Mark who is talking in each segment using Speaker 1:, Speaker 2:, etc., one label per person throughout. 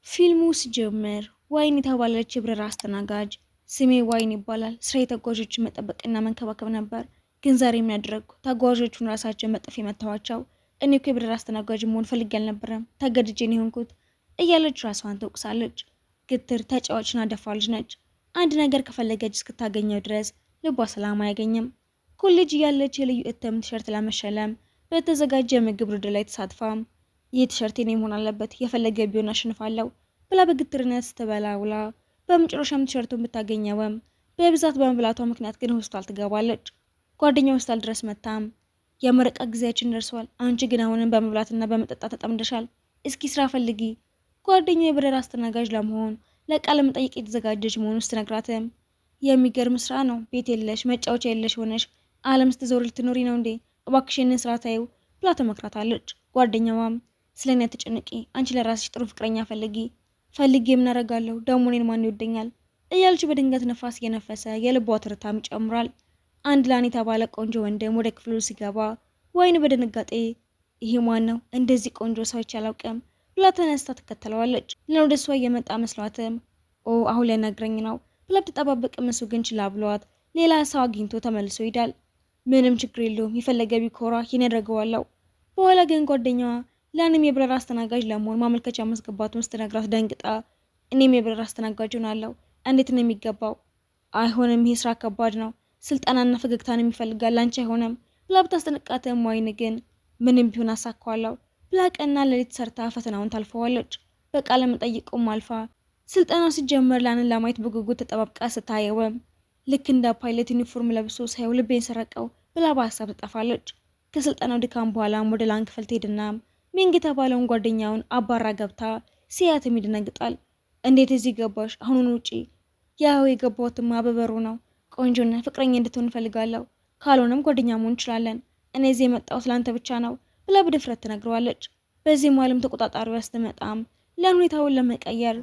Speaker 1: ፊልሙ ሲጀምር ዋይን የተባለች የበረራ አስተናጋጅ ስሜ ዋይን ይባላል። ስራ የተጓዦችን መጠበቅና መንከባከብ ነበር። ግን ዛሬ የሚያደርጉ ተጓዦቹን ራሳቸውን መጥፍ የመታዋቸው እኔ እኮ የበረራ አስተናጋጅ መሆን ፈልጌ አልነበረም ተገድጄ ነው የሆንኩት እያለች ራሷን ትወቅሳለች። ግትር ተጫዋችና ደፋር ልጅ ነች። አንድ ነገር ከፈለገች እስክታገኘው ድረስ ልቧ ሰላም አያገኝም። ኮሌጅ እያለች የልዩ እትም ቲሸርት ለመሸለም በተዘጋጀ ምግብ ውድድር ላይ ተሳትፋም ይህ ቲሸርት የኔ መሆን አለበት የፈለገ ቢሆን አሸንፋለሁ ብላ በግትርነት ስትበላ ውላ በመጨረሻም ቲሸርቱን ብታገኘውም በብዛት በመብላቷ ምክንያት ግን ሆስፒታል ትገባለች። ጓደኛው ሆስፒታል ድረስ መታም የምረቃ ጊዜያችን ደርሷል፣ አንቺ ግን አሁንም በመብላትና በመጠጣት ተጠምደሻል፣ እስኪ ስራ ፈልጊ። ጓደኛው የበረራ አስተናጋጅ ለመሆን ለቃለ መጠይቅ የተዘጋጀች መሆኑን ስትነግራትም የሚገርም ስራ ነው፣ ቤት የለሽ መጫወቻ የለሽ ሆነሽ ዓለም ስትዞር ልትኖሪ ነው እንዴ? እባክሽ ይህንን ስራ ታዩ ብላ ተመክራታለች። ጓደኛዋም ስለኔ አትጨነቂ፣ አንቺ ለራስሽ ጥሩ ፍቅረኛ ፈልጊ የምናረጋለሁ ደግሞ እኔን ማን ይወደኛል እያለች በድንገት ነፋስ እየነፈሰ የልቧ ትርታም ይጨምራል። አንድ ላን የተባለ ቆንጆ ወንድም ወደ ክፍሉ ሲገባ ዋይን በድንጋጤ ይሄ ማን ነው? እንደዚህ ቆንጆ ሰው አይቼ አላውቅም ብላ ተነስታ ትከተለዋለች። ለወደ እሷ እየመጣ መስሏትም አሁን ሊያናግረኝ ነው ብላ ብትጠባበቅም እሱ ግን ችላ ብሏት ሌላ ሰው አግኝቶ ተመልሶ ይሄዳል። ምንም ችግር የለውም የፈለገ ቢኮራ ይህን ያደርገዋለሁ። በኋላ ግን ጓደኛዋ ላንም የበረራ አስተናጋጅ ለመሆን ማመልከቻ ማስገባቱን ስትነግራት ደንግጣ እኔም የበረራ አስተናጋጅ ሆናለሁ፣ እንዴት ነው የሚገባው? አይሆንም፣ ይሄ ስራ ከባድ ነው፣ ስልጠናና ፈገግታን የሚፈልጋል፣ አንቺ አይሆንም ብላ ብታስጠነቅቃትም ዋይን ግን ምንም ቢሆን አሳካዋለሁ ብላ ቀንና ሌሊት ሰርታ ፈተናውን ታልፈዋለች። በቃለ መጠይቁም አልፋ ስልጠናው ሲጀመር ላንን ለማየት በጉጉት ተጠባብቃ ስታየውም ልክ እንደ ፓይለት ዩኒፎርም ለብሶ ሳይው ልቤን ሰረቀው ብላ በሀሳብ ትጠፋለች። ከስልጠናው ድካም በኋላም ወደ ላን ክፍል ትሄድና ሚንግ የተባለውን ጓደኛውን አባራ ገብታ ሲያትም ይደነግጣል። እንዴት እዚህ ገባሽ? አሁኑን ውጪ። ያው የገባሁትማ በበሩ ነው። ቆንጆና ፍቅረኛ እንድትሆን እፈልጋለሁ፣ ካልሆነም ጓደኛ መሆን እንችላለን። እኔ እዚህ የመጣሁት ላንተ ብቻ ነው ብላ በድፍረት ትነግረዋለች። በዚህም ዓለም ተቆጣጣሪዋ ስትመጣም ላን ሁኔታውን ለመቀየር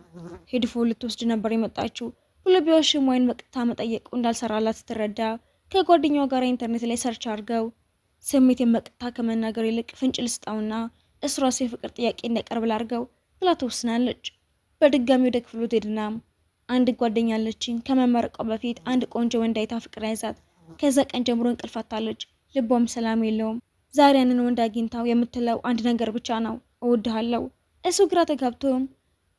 Speaker 1: ሄድፎን ልትወስድ ነበር የመጣችው ብሎ ቢዋሽም ዋይን በቀጥታ መጠየቁ እንዳልሰራላት ስትረዳ ከጓደኛዋ ጋር ኢንተርኔት ላይ ሰርች አድርገው ስሜቴን በቀጥታ ከመናገር ይልቅ ፍንጭ ልስጣውና እሱ ራሱ የፍቅር ጥያቄ እንዳቀርብ ላድርገው ብላ ትወስናለች። በድጋሚ ወደ ክፍሉ ትሄድና አንድ ጓደኛ አለችኝ፣ ከመመረቋ በፊት አንድ ቆንጆ ወንድ አይታ ፍቅር ያዛት። ከዛ ቀን ጀምሮ እንቅልፍ አጣለች፣ ልቧም ሰላም የለውም። ዛሬ ያንን ወንድ አግኝታው የምትለው አንድ ነገር ብቻ ነው፣ እወድሃለሁ። እሱ ግራ ተጋብቶም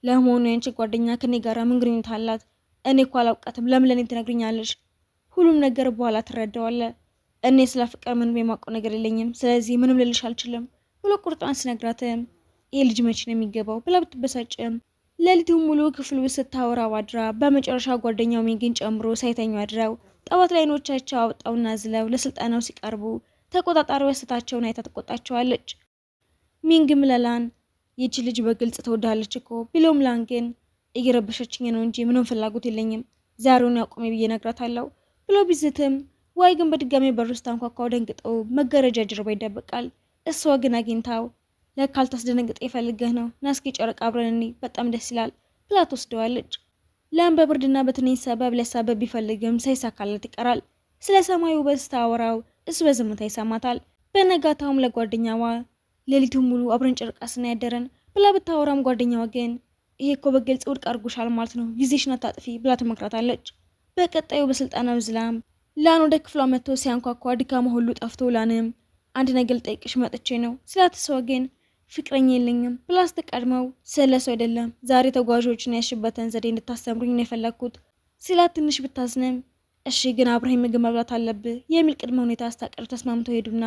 Speaker 1: ለመሆኑ ያንቺ ጓደኛ ከኔ ጋር ምን ግንኙነት አላት? እኔ እኮ አላውቃትም፣ ለምን ለኔ ትነግሪኛለሽ? ሁሉም ነገር በኋላ ትረዳዋለህ። እኔ ስለ ፍቅር ምንም የማውቀው ነገር የለኝም፣ ስለዚህ ምንም ልልሽ አልችልም ብሎ ቁርጧን ሲነግራትም ይህ ልጅ መቼ ነው የሚገባው ብላ ብትበሳጭም ሌሊቱን ሙሉ ክፍሉ ስታወራ ዋድራ በመጨረሻ ጓደኛው ሚንግን ጨምሮ ሳይተኙ አድረው ጠዋት ላይ አይኖቻቸው አውጣውና ዝለው ለስልጠናው ሲቀርቡ ተቆጣጣሪዋ ስህተታቸውን አይታ ትቆጣቸዋለች። ሚንግም ለላን ይቺ ልጅ በግልጽ ትወዳለች እኮ ቢሎም ላን ግን እየረበሸችኝ ነው እንጂ ምንም ፍላጎት የለኝም፣ ዛሬውን ያቆሜ ብዬ እነግራታለሁ ብሎ ቢዝትም ዋይ ግን በድጋሚ በር ውስጥ አንኳኳው። ደንግጦ መጋረጃ ጀርባ ይደበቃል። እሷ ግን አግኝታው ለካ ልታስደነግጥ የፈልገህ ነው፣ ና እስኪ ጨረቃ አብረን እንይ፣ በጣም ደስ ይላል ብላ ትወስደዋለች። ላም በብርድና በትንኝ ሰበብ ሊያሳበብ ቢፈልግም ሳይሳካለት ይቀራል። ስለ ሰማዩ ውበት ስታወራው እሱ በዝምታ ይሰማታል። በነጋታውም ለጓደኛዋ ሌሊቱን ሙሉ አብረን ጨረቃ ስናይ ያደረን ብላ ብታወራም ጓደኛዋ ግን ይሄ እኮ በግልጽ ውድቅ አድርጎሻል ማለት ነው፣ ጊዜሽን አታጥፊ ብላ ትመክራታለች። በቀጣዩ በስልጠናው ዝላም ላን ወደ ክፍሏ መጥቶ ሲያንኳኳ ድካማ ሁሉ ጠፍቶ ላንም አንድ ነገር ልጠይቅሽ መጥቼ ነው ስላት እሷ ግን ፍቅረኛ የለኝም ብላ ስትቀድመው ስለሱ አይደለም ዛሬ ተጓዦችን ያሽበትን ዘዴ እንድታስተምሩኝ ነው የፈለግኩት ስላት ትንሽ ብታዝንም እሺ ግን አብረኸኝ ምግብ መብላት አለብህ የሚል ቅድመ ሁኔታ አስታቀር ተስማምተው ሄዱና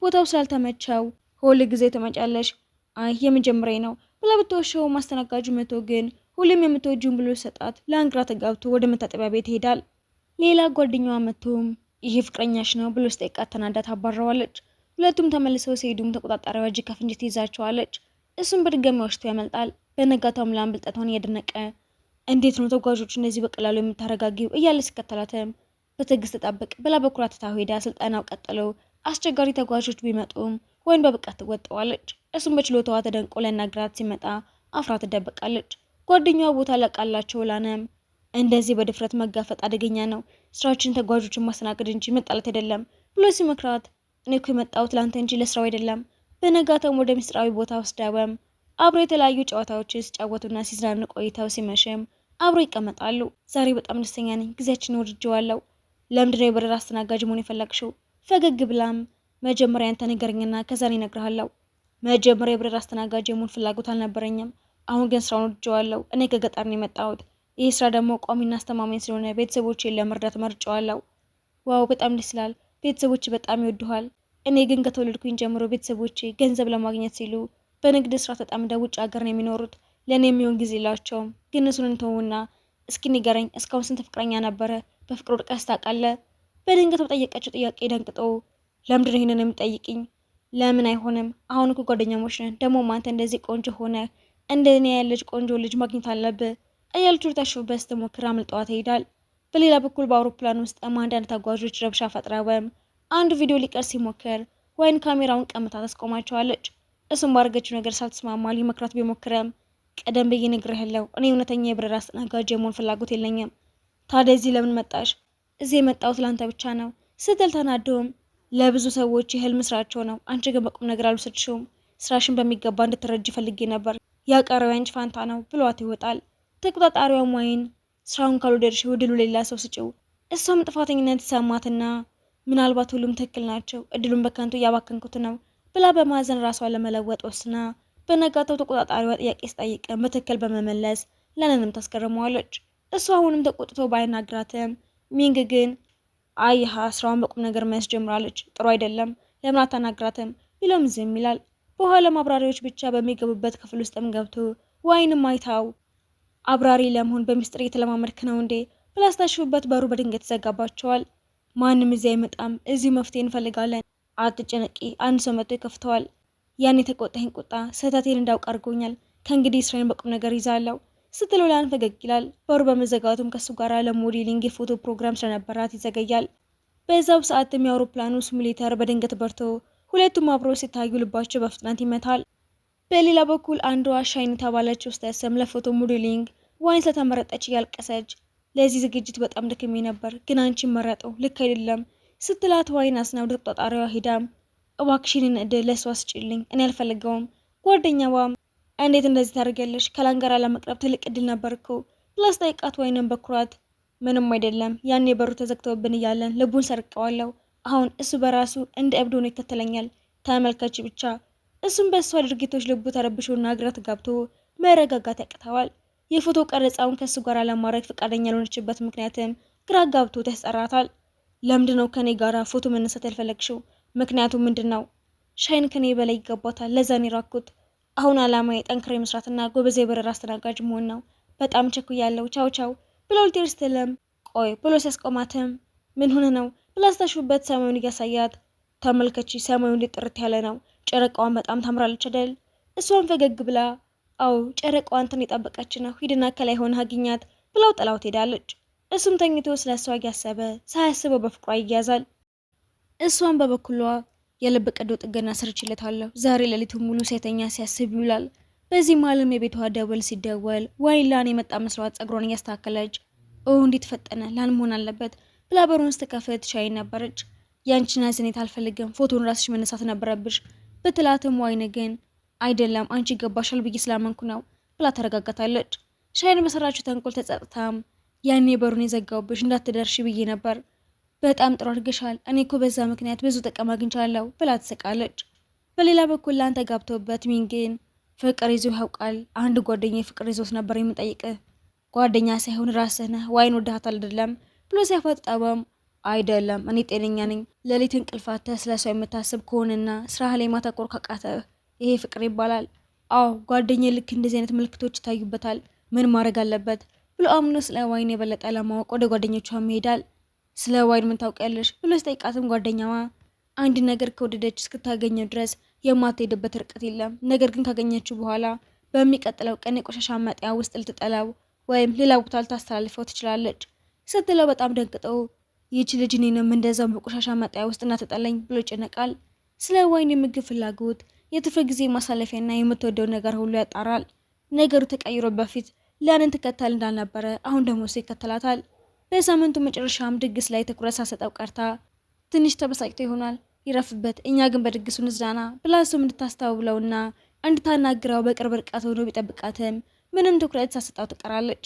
Speaker 1: ቦታው ስላልተመቸው ሁል ጊዜ ትመጫለሽ፣ አይ የመጀመሪያ ነው ብላ ብትወሸው ማስተናጋጁ መቶ ግን ሁሌም የምትወጂውን ብሎ ሰጣት። ለአንግራ ተጋብቶ ወደ መታጠቢያ ቤት ይሄዳል። ሌላ ጓደኛዋ መቶም ይሄ ፍቅረኛሽ ነው ብሎ ስጠይቃት ተናዳ ታባረዋለች። ሁለቱም ተመልሰው ሲሄዱም ተቆጣጣሪዋ እጅ ከፍንጅ ትይዛቸዋለች። እሱም በድጋሚ ወሽቶ ያመልጣል። በነጋታውም ላን ብልጠቷን እያደነቀ እንዴት ነው ተጓዦች እንደዚህ በቀላሉ የምታረጋጊው እያለ ሲከተላትም በትዕግስት ተጣበቅ ብላ በኩራት ትታ ሄዳ ስልጠናው ቀጥሎ አስቸጋሪ ተጓዦች ቢመጡም ወይን በብቃት ትወጣዋለች። እሱም በችሎታዋ ተደንቆ ሊያናግራት ሲመጣ አፍራ ትደበቃለች። ጓደኛዋ ቦታ ለቃላቸው ላንም እንደዚህ በድፍረት መጋፈጥ አደገኛ ነው፣ ስራችን ተጓዦችን ማስተናገድ እንጂ መጣላት አይደለም ብሎ ሲመክራት እኔ እኮ የመጣሁት ላንተ እንጂ ለስራው አይደለም። በነጋታውም ወደ ምስጢራዊ ቦታ ወስዳወም አብረው የተለያዩ ጨዋታዎችን ሲጫወቱና ሲዝናኑ ቆይተው ሲመሽም አብረው ይቀመጣሉ። ዛሬ በጣም ደስተኛ ነኝ፣ ጊዜያችንን ወድጄዋለሁ። ለምንድነው የበረራ አስተናጋጅ መሆን የፈለግሽው? ፈገግ ብላም መጀመሪያ አንተ ንገረኝና ከዛ እኔ እነግርሃለሁ። መጀመሪያ የበረራ አስተናጋጅ የመሆን ፍላጎት አልነበረኝም። አሁን ግን ስራውን ወድጄዋለሁ። እኔ ከገጠር ነው የመጣሁት። ይህ ስራ ደግሞ ቋሚና አስተማማኝ ስለሆነ ቤተሰቦቼን ለመርዳት መርጬዋለሁ። ዋው በጣም ደስ ይላል። ቤተሰቦች በጣም ይወዱሃል። እኔ ግን ከተወለድኩኝ ጀምሮ ቤተሰቦቼ ገንዘብ ለማግኘት ሲሉ በንግድ ስራ ተጠምደው ውጭ ሀገር ነው የሚኖሩት። ለእኔ የሚሆን ጊዜ የላቸውም። ግን እሱን እንተውና እስኪ ንገረኝ፣ እስካሁን ስንት ፍቅረኛ ነበረ? በፍቅር ወድቀህ ታውቃለህ? በድንገት በጠየቀችው ጥያቄ ደንቅጦ ለምንድን ነው ይሄንን የምጠይቅኝ? ለምን አይሆንም? አሁን እኮ ጓደኛሞች ነን። ደግሞ አንተ እንደዚህ ቆንጆ ሆነ እንደ እኔ ያለች ቆንጆ ልጅ ማግኘት አለብህ እያለች ልታሾፍበት ስትሞክር አምልጠዋት ይሄዳል። በሌላ በኩል በአውሮፕላን ውስጥ አንዳንድ ተጓዦች ረብሻ ፈጥረውም አንዱ ቪዲዮ ሊቀር ሲሞክር ወይን ካሜራውን ቀምታ ታስቆማቸዋለች። እሱም ባደረገችው ነገር ሳልተስማማ ሊመክራት ቢሞክረም ቀደም ብዬ ነግሬሃለሁ፣ እኔ እውነተኛ የበረራ አስተናጋጅ የመሆን ፍላጎት የለኝም። ታዲያ እዚህ ለምን መጣሽ? እዚህ የመጣሁት ለአንተ ብቻ ነው ስትል ተናዶም ለብዙ ሰዎች የህልም ስራቸው ነው፣ አንቺ ግን በቁም ነገር አልወሰድሽውም። ስራሽን በሚገባ እንድትረጅ ፈልጌ ነበር፣ ያቀረው ያንቺ ፋንታ ነው ብሏት ይወጣል። ተቆጣጣሪዋም ወይን ስራውን ካልወደድሽ እድሉ ሌላ ሰው ስጪው። እሷም ጥፋተኝነት ተሰማትና ምናልባት ሁሉም ትክክል ናቸው፣ እድሉን በከንቱ እያባከንኩት ነው ብላ በማዘን ራሷን ለመለወጥ ወስና በነጋታው ተቆጣጣሪዋ ጥያቄ ስጠይቅም በትክክል በመመለስ ለነንም ታስገርመዋለች። እሱ አሁንም ተቆጥቶ ባይናግራትም ሚንግ ግን አይሃ ስራውን በቁም ነገር መያዝ ጀምራለች። ጥሩ አይደለም፣ ለምን አታናግራትም ቢሎም ዝም ይላል። በኋላም አብራሪዎች ብቻ በሚገቡበት ክፍል ውስጥም ገብቶ ዋይንም አይታው አብራሪ ለመሆን በሚስጥር እየተለማመድክ ነው እንዴ ብላ ስታሽፉበት በሩ በድንገት ይዘጋባቸዋል። ማንም እዚህ አይመጣም፣ እዚህ መፍትሄ እንፈልጋለን፣ አትጨነቂ፣ አንድ ሰው መጥቶ ይከፍተዋል። ያን የተቆጣኝ ቁጣ ስህተቴን እንዳውቅ አድርጎኛል፣ ከእንግዲህ ስራዬን በቁም ነገር ይዛለሁ ስትለው ላን ፈገግ ይላል። በሩ በመዘጋቱም ከሱ ጋር ለሞዴሊንግ የፎቶ ፕሮግራም ስለነበራት ይዘገያል። በዛው ሰዓትም የአውሮፕላኑ ሲሙሌተር በድንገት በርቶ ሁለቱም አብረው ሲታዩ ልባቸው በፍጥነት ይመታል። በሌላ በኩል አንዷ ሻይን የተባለች ውስጠስም ለፎቶ ሞዴሊንግ ዋይን ስለተመረጠች እያልቀሰች ለዚህ ዝግጅት በጣም ደክሜ ነበር፣ ግን አንቺ መረጠው ልክ አይደለም ስትላት ዋይን አስና ወደ ተቆጣጣሪዋ ሂዳም እባክሽን እድል ለሷ ስጪልኝ፣ እኔ አልፈልገውም። ጓደኛዋም እንዴት እንደዚህ ታደርጊያለሽ? ከላንገራ ለመቅረብ ትልቅ እድል ነበር እኮ ብላ ስጠይቃት ዋይንን በኩራት ምንም አይደለም፣ ያኔ በሩ ተዘግተውብን እያለን ልቡን ሰርቀዋለሁ። አሁን እሱ በራሱ እንደ እብድ ሆኖ ይከተለኛል፣ ተመልከች ብቻ። እሱም በእሷ ድርጊቶች ልቡ ተረብሾና ግራ ተጋብቶ መረጋጋት ያቅተዋል። የፎቶ ቀረጻውን ከእሱ ጋር ለማድረግ ፈቃደኛ ያልሆነችበት ምክንያትም ግራ ጋብቶ ያስጠራታል። ለምንድን ነው ከኔ ጋራ ፎቶ መነሳት ያልፈለግሽው? ምክንያቱ ምንድን ነው? ሻይን ከኔ በላይ ይገባታል፣ ለዛኔ ራኩት። አሁን አላማዬ ጠንክሬ መስራትና ጎበዝ የበረራ አስተናጋጅ መሆን ነው። በጣም ቸኩያለሁ፣ ቻው ቻው ብሎ ልትሄድ ስትልም ቆይ ብሎ ሲያስቆማትም ምን ሆነ ነው ብላ ስታሹበት ሰማዩን እያሳያት ተመልከቺ፣ ሰማዩ እንዴት ጥርት ያለ ነው፣ ጨረቃዋን በጣም ታምራለች አይደል? እሷን ፈገግ ብላ አዎ ጨረቃዋ አንተን የጠበቀች ነው፣ ሂድና ከላይ ሆነ አግኛት ብላው ጥላው ትሄዳለች። እሱም ተኝቶ ስለ እሷ እያሰበ ሳያስበው በፍቅሯ ይያዛል። እሷን በበኩሏ የልብ ቀዶ ጥገና ሰርችለታለሁ፣ ዛሬ ሌሊቱን ሙሉ ሴተኛ ሲያስብ ይውላል። በዚህ ማለም የቤቷ ደወል ሲደወል ዋይን ላን የመጣ መስሏት ጸጉሯን እያስተካከለች እንዴት ፈጠነ ላን መሆን አለበት ብላ በሩን ስትከፍት ሻይን ነበረች። ያንቺን አዝኔት አልፈልግም፣ ፎቶን ራስሽ መነሳት ነበረብሽ ብትላትም ዋይን ግን አይደለም አንቺ ይገባሻል ብዬ ስላመንኩ ነው ብላ ተረጋጋታለች። ሻይን በሰራችው ተንኮል ተጸጽታም ያኔ በሩን የዘጋውብሽ እንዳትደርሽ ብዬ ነበር፣ በጣም ጥሩ አድርገሻል፣ እኔ እኮ በዛ ምክንያት ብዙ ጥቅም አግኝቻለሁ ብላ ትስቃለች። በሌላ በኩል ላን ተጋብተውበት ሚንግን ፍቅር ይዞ ያውቃል? አንድ ጓደኛዬ ፍቅር ይዞት ነበር የምጠይቅህ፣ ጓደኛ ሳይሆን ራስህ ነህ፣ ዋይን ወደሃታል አይደለም ብሎ ሲያፈጥጠበም አይደለም እኔ ጤነኛ ነኝ፣ ሌሊት እንቅልፋተህ ስለ ሰው የምታስብ ከሆነና ስራ ላይ ማተኮር ካቃተህ ይሄ ፍቅር ይባላል። አዎ ጓደኛዬ ልክ እንደዚህ አይነት ምልክቶች ይታዩበታል፣ ምን ማድረግ አለበት ብሎ አምኖ ስለ ዋይን የበለጠ ለማወቅ ወደ ጓደኞቿም ይሄዳል። ስለ ዋይን ምን ታውቂያለሽ ብሎ ሲጠይቃትም ጓደኛዋ አንድ ነገር ከወደደች እስክታገኘው ድረስ የማትሄድበት ርቀት የለም፣ ነገር ግን ካገኘችው በኋላ በሚቀጥለው ቀን የቆሻሻ መጣያ ውስጥ ልትጠላው ወይም ሌላ ቦታ ልታስተላልፈው ትችላለች ስትለው በጣም ደንግጠው ይህች ልጅ እኔንም እንደዛው በቆሻሻ መጣያ ውስጥ እናትጠለኝ ብሎ ይጨነቃል። ስለ ዋይን የምግብ ፍላጎት የትርፍ ጊዜ ማሳለፊያና የምትወደው ነገር ሁሉ ያጣራል። ነገሩ ተቀይሮ በፊት ላንን ትከተል እንዳልነበረ አሁን ደግሞ እሱ ይከተላታል። በሳምንቱ መጨረሻም ድግስ ላይ ትኩረት ሳሰጠው ቀርታ ትንሽ ተበሳጭቶ ይሆናል፣ ይረፍበት፣ እኛ ግን በድግሱ ንዝናና ብላ እሱም እንድታስተውለውና እንድታናግረው በቅርብ ርቀት ሆኖ ቢጠብቃትም ምንም ትኩረት ሳትሰጠው ትቀራለች።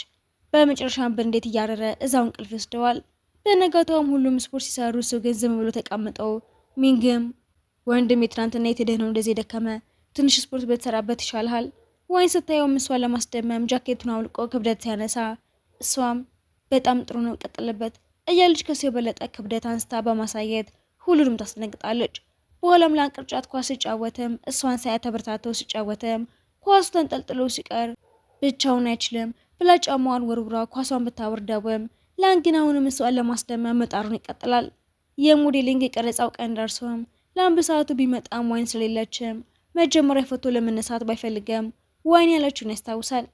Speaker 1: በመጨረሻም በንዴት እያረረ እዛው እንቅልፍ ይወስደዋል። በነጋታውም ሁሉም ስፖርት ሲሰሩ እሱ ግን ዝም ብሎ ተቀምጠው ሚንግም ወንድም የትናንትና የትደህ ነው እንደዚህ የደከመ ትንሽ ስፖርት በተሰራበት ይሻልሃል። ዋይን ስታየውም እሷን ለማስደመም ጃኬቱን አውልቆ ክብደት ሲያነሳ እሷም በጣም ጥሩ ነው ቀጥልበት እያለች ከሱ የበለጠ ክብደት አንስታ በማሳየት ሁሉንም ታስደነግጣለች። በኋላም ለቅርጫት ኳስ ሲጫወትም እሷን ሳያ ተበርታቶ ሲጫወትም ኳሱ ተንጠልጥሎ ሲቀር ብቻውን አይችልም ብላ ጫማዋን ወርውራ ኳሷን ብታወርደውም ላን ግን አሁንም እሷን ለማስደመም መጣሩን ይቀጥላል። የሞዴሊንግ የቀረጻው ቀን ደርሶም ላን በሰዓቱ ቢመጣም ዋይን ስለሌለችም መጀመሪያ ፎቶ ለመነሳት ባይፈልገም ዋይን ያለችውን ያስታውሳል።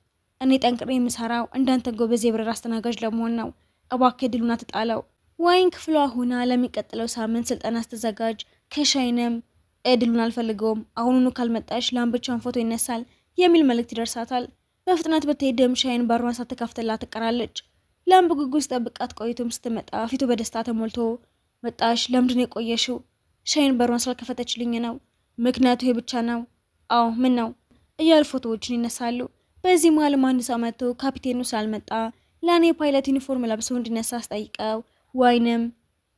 Speaker 1: እኔ ጠንቅሬ የምሰራው እንዳንተ ጎበዝ የበረራ አስተናጋጅ ለመሆን ነው፣ እባክህ ድሉን አትጣለው። ዋይን ክፍሏ ሆና ለሚቀጥለው ሳምንት ስልጠና ስትዘጋጅ ከሻይንም እድሉን አልፈልገውም፣ አሁኑኑ ካልመጣሽ ላን ብቻውን ፎቶ ይነሳል የሚል መልእክት ይደርሳታል። በፍጥነት ብትሄድም ሻይን በሯን ሳትከፍትላት ትቀራለች። ላን በጉጉት ጠብቃት ቆይቶም ስትመጣ ፊቱ በደስታ ተሞልቶ መጣሽ? ለምንድን የቆየሽው? ሻይን በሯን ስላልከፈተችልኝ ነው። ምክንያቱ ይሄ ብቻ ነው? አዎ ምን ነው እያሉ ፎቶዎችን ይነሳሉ። በዚህ መሀልም አንድ ሰው መጥቶ ካፒቴኑ ስላልመጣ ላን የፓይለት ዩኒፎርም ለብሶ እንዲነሳ አስጠይቀው ዋይንም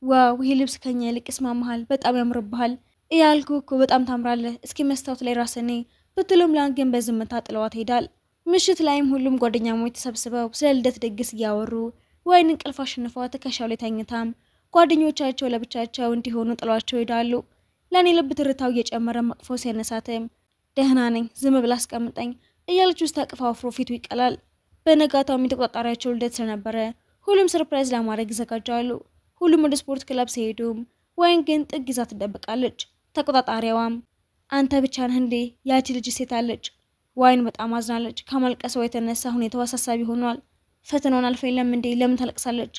Speaker 1: ዋው ይሄ ልብስ ከኛ ይልቅ ይስማማሃል፣ በጣም ያምርብሃል እያልኩ እኮ በጣም ታምራለህ፣ እስኪ መስታወት ላይ ራስኔ ብትሉም ላን ግን በዝምታ ጥለዋት ሄዳል። ምሽት ላይም ሁሉም ጓደኛሞች ተሰብስበው ስለ ልደት ድግስ እያወሩ ዋይን እንቅልፍ አሸንፈዋ ትከሻው ላይ ተኝታም ጓደኞቻቸው ለብቻቸው እንዲሆኑ ጥሏቸው ይሄዳሉ። ላን የልብ ትርታው እየጨመረ መቅፎ ሲያነሳትም ደህና ነኝ ዝም ብላ አስቀምጠኝ እያለች ውስጥ አቅፋ አፍሮ ፊቱ ይቀላል። በነጋታው የተቆጣጣሪያቸው ልደት ስለነበረ ሁሉም ሰርፕራይዝ ለማድረግ ይዘጋጃሉ። ሁሉም ወደ ስፖርት ክለብ ሲሄዱም ዋይን ግን ጥግ ይዛ ትደብቃለች። ተቆጣጣሪዋም አንተ ብቻ ነህ እንዴ? ያቺ ልጅ ሴት አለች። ዋይን በጣም አዝናለች። ከማልቀሷ የተነሳ ሁኔታው አሳሳቢ ሆኗል። ፈተናውን አልፈ የለም እንዴ? ለምን ታለቅሳለች?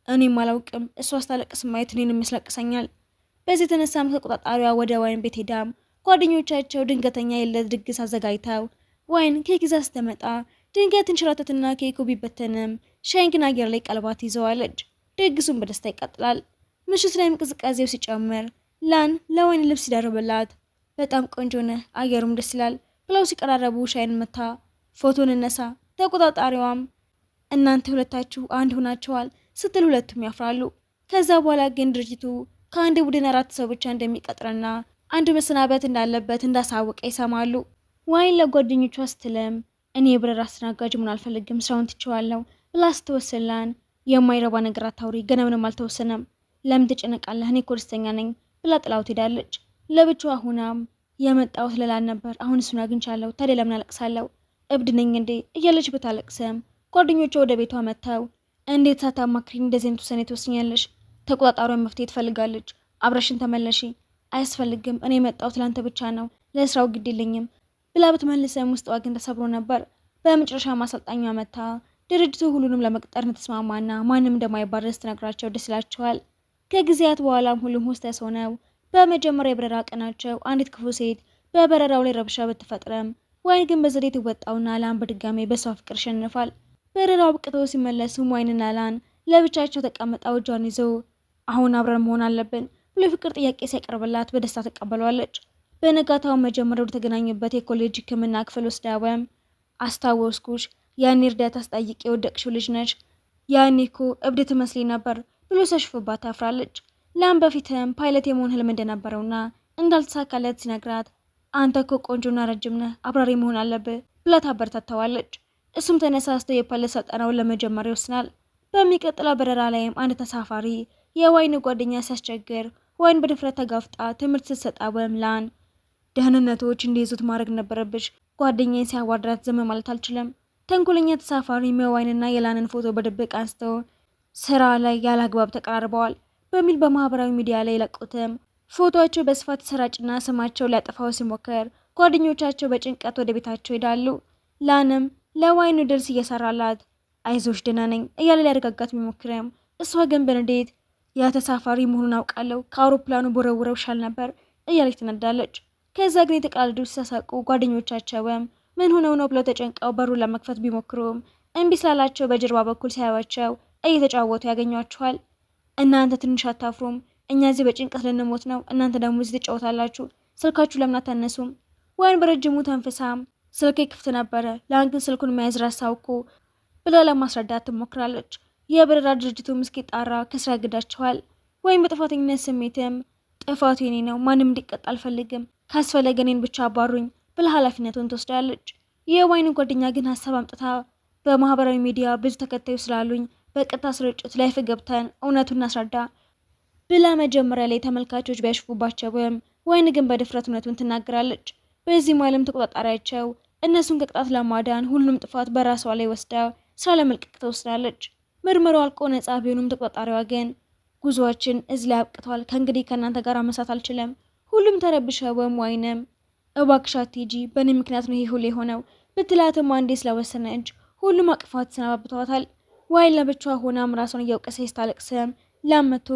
Speaker 1: እኔም አላውቅም፣ እሷ ስታለቅስ ማየት እኔንም ያስለቅሰኛል። በዚህ የተነሳም ተቆጣጣሪዋ ወደ ዋይን ቤት ሄዳም ጓደኞቻቸው ድንገተኛ የልደት ድግስ አዘጋጅተው ዋይን ኬክ ይዛ ስትመጣ ድንገት እንሽራተትና ኬኩ ቢበተንም ሻይን ግን አየር ላይ ቀልባት ይዘዋለች። ድግሱን በደስታ ይቀጥላል። ምሽት ላይም ቅዝቃዜው ሲጨምር ላን ለዋይን ልብስ ሲደርብላት በጣም ቆንጆ ነህ፣ አየሩም ደስ ይላል ብለው ሲቀራረቡ ሻይን መታ ፎቶን እነሳ። ተቆጣጣሪዋም እናንተ ሁለታችሁ አንድ ሆናችኋል ስትል ሁለቱም ያፍራሉ። ከዛ በኋላ ግን ድርጅቱ ከአንድ ቡድን 4 ሰው ብቻ እንደሚቀጥርና አንድ መሰናበት እንዳለበት እንዳሳወቀ ይሰማሉ። ዋይን ለጓደኞቿ ስትልም እኔ የበረራ አስተናጋጅ መሆን አልፈልግም፣ ስራውን ትችዋለሁ ብላ ስትወስላን የማይረባ ነገር አታውሪ፣ ገና ምንም አልተወሰነም፣ ለምን ትጨነቃለህ? እኔ እኮ ደስተኛ ነኝ ብላ ጥላው ትሄዳለች። ለብቻዋ ሆናም የመጣሁት ለላን ነበር፣ አሁን እሱን አግኝቻለሁ፣ ታዲያ ለምን አለቅሳለሁ? እብድ ነኝ እንዴ እያለች ብታለቅስም ጓደኞቿ ወደ ቤቷ መጥተው እንዴት ሳታማክሪኝ እንደዚህ አይነት ውሳኔ ትወስኛለሽ? ተቆጣጣሪዋ መፍትሄ ትፈልጋለች፣ አብረሽን ተመለሺ። አያስፈልግም፣ እኔ የመጣሁት ላንተ ብቻ ነው፣ ለስራው ግድ የለኝም ብላ ብትመልሰም ውስጧ ግን ተሰብሮ ነበር። በመጨረሻ ማሰልጣኛ መታ ድርጅቱ ሁሉንም ለመቅጠር እንደተስማማና ማንም እንደማይባረር ስትነግራቸው ደስ ይላቸዋል። ከጊዜያት በኋላም ሁሉም ሆስተስ ሆነው በመጀመሪያ የበረራ ቀናቸው አንዲት ክፉ ሴት በበረራው ላይ ረብሻ ብትፈጥረም ዋይን ግን በዘዴ ትወጣውና ላን በድጋሜ በሷ ፍቅር ይሸንፋል። በረራው አብቅተው ሲመለሱም ዋይንና ላን ለብቻቸው ተቀምጠው እጇን ይዘው አሁን አብረን መሆን አለብን ብሎ የፍቅር ጥያቄ ሲያቀርብላት በደስታ ተቀበሏለች። በነጋታው መጀመሪያ ወደ ተገናኙበት የኮሌጅ ሕክምና ክፍል ወስዳወም አስታወስኩሽ፣ ያኔ እርዳታ አስጠይቄ የወደቅሽው ልጅ ነች፣ ያኔ እኮ እብድ ትመስሊ ነበር ብሎ ሲያሽፍባት ታፍራለች። ላን በፊትም ፓይለት የመሆን ህልም እንደነበረውና እንዳልተሳካለት ሲነግራት አንተ እኮ ቆንጆና ረጅም ነህ፣ አብራሪ መሆን አለብህ ብላ ታበረታታዋለች። እሱም ተነሳስቶ የፓይለት ስልጠናውን ለመጀመር ይወስናል። በሚቀጥለው በረራ ላይም አንድ ተሳፋሪ የዋይን ጓደኛ ሲያስቸግር ዋይን በድፍረት ተጋፍጣ ትምህርት ስትሰጣወም ላን ደህንነቶች እንዲይዙት ማድረግ ነበረብሽ፣ ጓደኛዬን ሲያዋርዳት ዝም ማለት አልችልም። ተንኮለኛ ተሳፋሪ የዋይንና የላንን ፎቶ በድብቅ አንስተው ስራ ላይ ያለ አግባብ ተቀራርበዋል በሚል በማህበራዊ ሚዲያ ላይ ለቁትም ፎቶቸው በስፋት ተሰራጭና ስማቸው ሊያጠፋው ሲሞክር ጓደኞቻቸው በጭንቀት ወደ ቤታቸው ይሄዳሉ። ላንም ለዋይን ድርስ እየሰራላት አይዞሽ ደህና ነኝ እያለ ሊያረጋጋት ቢሞክርም እሷ ግን በንዴት ያ ተሳፋሪ መሆኑን አውቃለሁ፣ ከአውሮፕላኑ ቦረውረው ሻል ነበር እያለች ትነዳለች። ከዛ ግን የተቃለዱ ሲሳሳቁ ጓደኞቻቸውም ምን ሆነው ነው ብለው ተጨንቀው በሩን ለመክፈት ቢሞክሩም እምቢ ስላላቸው በጀርባ በኩል ሲያዩዋቸው እየተጫወቱ ያገኟቸዋል። እናንተ ትንሽ አታፍሩም? እኛ እዚህ በጭንቀት ልንሞት ነው፣ እናንተ ደግሞ እዚህ ትጫወታላችሁ፣ ስልካችሁ ለምን አታነሱም? ዋይን በረጅሙ ተንፍሳም ስልኬ ክፍት ነበረ፣ ላን ግን ስልኩን መያዝ ረሳው እኮ ብላ ለማስረዳት ትሞክራለች። የበረራ ድርጅቱም እስኪጣራ ከስራ ያግዳቸዋል። ወይም በጥፋተኝነት ስሜትም ጥፋቱ የኔ ነው፣ ማንም እንዲቀጣ አልፈልግም፣ ካስፈለገ እኔን ብቻ አባሩኝ ብላ ኃላፊነቱን ትወስዳለች። የዋይን ጓደኛ ግን ሀሳብ አምጥታ በማህበራዊ ሚዲያ ብዙ ተከታዮች ስላሉኝ በቀጥታ ስርጭት ላይፍ ገብተን እውነቱን እናስረዳ ብላ መጀመሪያ ላይ ተመልካቾች ቢያሽፉባቸውም ዋይን ግን በድፍረት እውነቱን ትናገራለች። በዚህም ዓለም ተቆጣጣሪያቸው እነሱን ከቅጣት ለማዳን ሁሉም ጥፋት በራሷ ላይ ወስዳ ስራ ለመልቀቅ ትወስዳለች። ምርመራው አልቆ ነጻ ቢሆኑም ተቆጣጣሪዋ ግን ጉዞአችን እዚህ ላይ አብቅቷል፣ ከእንግዲህ ከእናንተ ጋር መስራት አልችልም። ሁሉም ተረብሸውም ዋይንም እባክሽ አትሂጂ፣ በእኔ ምክንያት ነው ይሄ ሁሉ የሆነው ብትላትም አንዴ ስለወሰነች ሁሉም አቅፋት ተሰናብተዋታል። ዋይን ለብቻዋ ሆናም ራሷን እያወቀሰች ስታለቅስም ላመቶ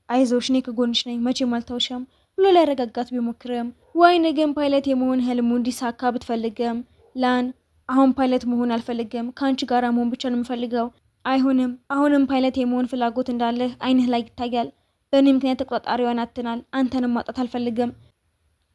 Speaker 1: አይዞሽ እኔ ከጎንሽ ነኝ መቼም አልተውሽም ብሎ ሊያረጋጋት ቢሞክርም ዋይን ግን ፓይለት የመሆን ህልሙ እንዲሳካ ብትፈልግም ላን አሁን ፓይለት መሆን አልፈልግም፣ ከአንቺ ጋር መሆን ብቻ ነው የምፈልገው። አይሆንም፣ አሁንም ፓይለት የመሆን ፍላጎት እንዳለህ አይንህ ላይ ይታያል። በእኔ ምክንያት ተቆጣጣሪዋን አትናል፣ አንተንም ማጣት አልፈልግም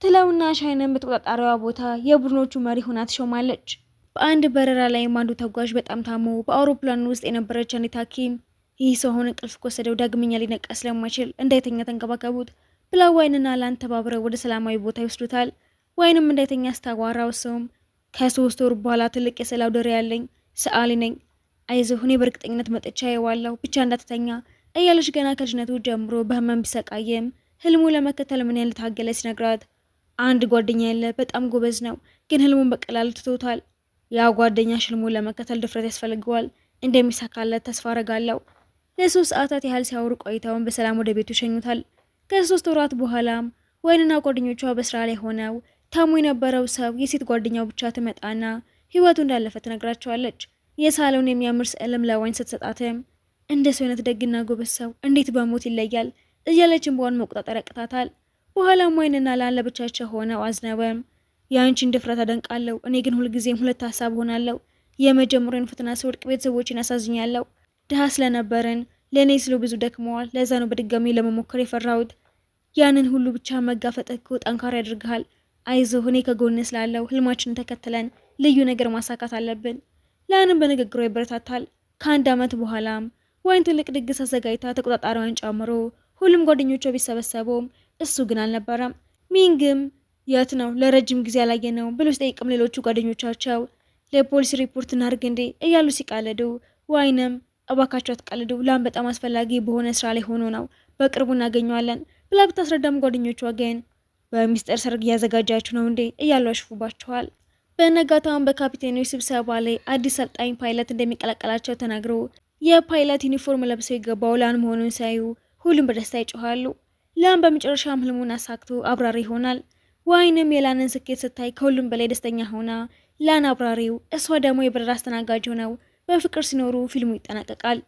Speaker 1: ትለውና ሻይንም በተቆጣጣሪዋ ቦታ የቡድኖቹ መሪ ሆና ትሾማለች። በአንድ በረራ ላይ አንዱ ተጓዥ በጣም ታሞ በአውሮፕላኑ ውስጥ የነበረች አንዲት ሐኪም ይህ ሰው አሁን እንቅልፍ ከወሰደው ዳግመኛ ሊነቃ ስለማይችል እንዳይተኛ ተንከባከቡት ብላ ዋይንና ላን ተባብረው ወደ ሰላማዊ ቦታ ይወስዱታል። ዋይንም እንዳይተኛ አስታዋራው ሰውም ከ3 ወር በኋላ ትልቅ የስዕል አውደ ርዕይ ያለኝ ሰዓሊ ነኝ፣ አይዞህ እኔ በእርግጠኝነት መጥቻ የዋለው ብቻ እንዳትተኛ እያለች ገና ከልጅነቱ ጀምሮ በህመም ቢሰቃየም ህልሙ ለመከተል ምን ያህል ታገለ ሲነግራት አንድ ጓደኛ ያለ በጣም ጎበዝ ነው፣ ግን ህልሙን በቀላሉ ትቶታል። ያ ጓደኛ ህልሙን ለመከተል ድፍረት ያስፈልገዋል፣ እንደሚሳካለት ተስፋ አረጋለሁ። ለ3 ሰዓታት ያህል ሲያወሩ ቆይተውን በሰላም ወደ ቤቱ ይሸኙታል። ከ3 ወራት በኋላም ዋይንና ጓደኞቿ በስራ ላይ ሆነው ታሞ የነበረው ሰው የሴት ጓደኛው ብቻ ትመጣና ህይወቱ እንዳለፈ ትነግራቸዋለች። የሳለውን የሚያምር ስዕልም ለዋይን ስትሰጣትም እንደ ሰው አይነት ደግና ጎበዝ ሰው እንዴት በሞት ይለያል እያለችን በዋን መቆጣጠር ያቅታታል። በኋላም ዋይንና ላን ለብቻቸው ሆነው አዝነውም የአንቺን ድፍረት አደንቃለሁ፣ እኔ ግን ሁልጊዜም ሁለት ሀሳብ ሆናለሁ። የመጀመሪያውን ፈተና ስወድቅ ቤተሰቦችን አሳዝኛለሁ። ድሃ ስለነበርን ለእኔ ስሉ ብዙ ደክመዋል። ለዛ ነው በድጋሚ ለመሞከር የፈራሁት። ያንን ሁሉ ብቻ መጋፈጥ እኮ ጠንካራ ያደርግሃል። አይዞህ እኔ ከጎን ስላለው ህልማችንን ተከትለን ልዩ ነገር ማሳካት አለብን። ላንም በንግግሯ ይበረታታል። ከ1 ዓመት በኋላም ዋይን ትልቅ ድግስ አዘጋጅታ ተቆጣጣሪዋን ጨምሮ ሁሉም ጓደኞቿ ቢሰበሰቡም እሱ ግን አልነበረም። ሚንግም የት ነው ለረጅም ጊዜ ያላየነው ብሎ ሲጠይቅም ሌሎቹ ጓደኞቻቸው ለፖሊስ ሪፖርት እናድርግ እንዴ እያሉ ሲቃለዱ ዋይንም እባካቸው አትቀልዱ፣ ላን በጣም አስፈላጊ በሆነ ስራ ላይ ሆኖ ነው፣ በቅርቡ እናገኘዋለን ብላ ብታስረዳም ጓደኞቿ ግን በሚስጥር ሰርግ እያዘጋጃችሁ ነው እንዴ እያሉ ያሽፉባቸዋል። በነጋታውን በካፒቴኖች ስብሰባ ላይ አዲስ ሰልጣኝ ፓይለት እንደሚቀላቀላቸው ተናግሮ የፓይለት ዩኒፎርም ለብሰው የገባው ላን መሆኑን ሳዩ ሁሉም በደስታ ይጮኻሉ። ላን በመጨረሻም ህልሙን አሳክቶ አብራሪ ይሆናል። ዋይንም የላንን ስኬት ስታይ ከሁሉም በላይ ደስተኛ ሆና ላን አብራሪው፣ እሷ ደግሞ የበረራ አስተናጋጅ ሆነው በፍቅር ሲኖሩ ፊልሙ ይጠናቀቃል።